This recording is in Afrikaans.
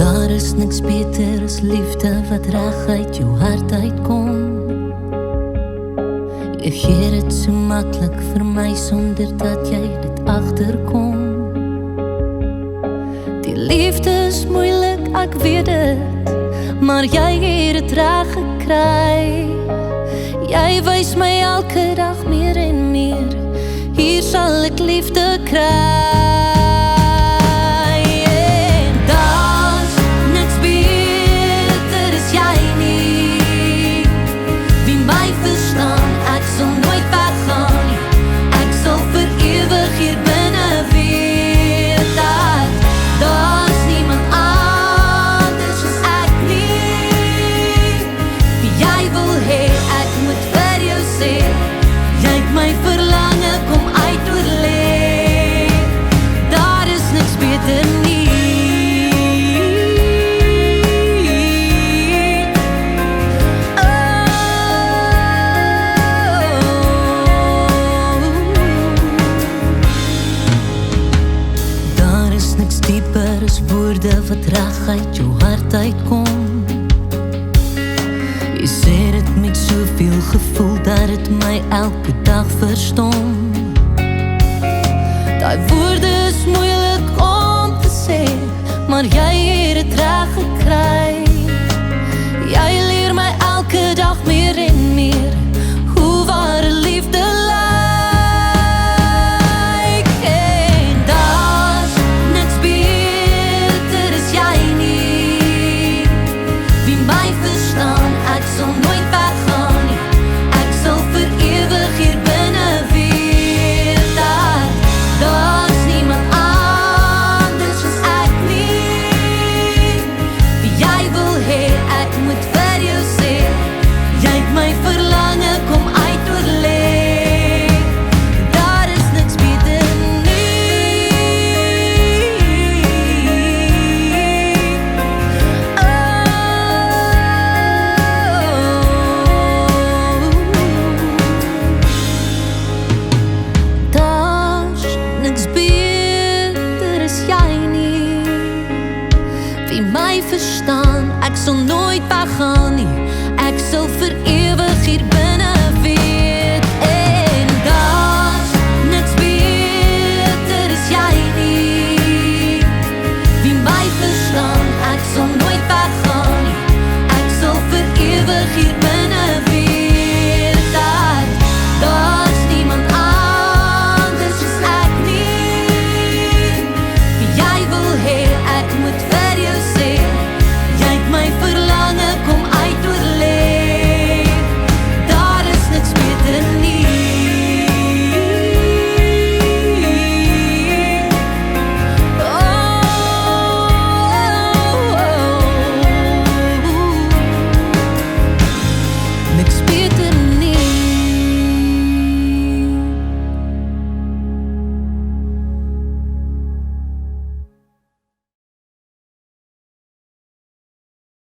Daar is niks beter as liefde wat reg uit jou hart uitkom. Jy gee dit so maklik vir my sonder dat jy dit agterkom. Die liefde is moeilik, ek weet dit, maar jy het dit reg gekry. Jy wys my elke dag meer en meer, hier sal ek liefde kry. Dieper is woorde wat reg uit jou hart uitkom. Jy sê dit met soveel gevoel dat het my elke dag verstom. Daai woorde is moeilik om te sê, maar jy het dit reg gekry. Jy leer my elke dag meer en meer hoe ware liefde my verstaan, ek sal nooit weggaan nie, ek sal vir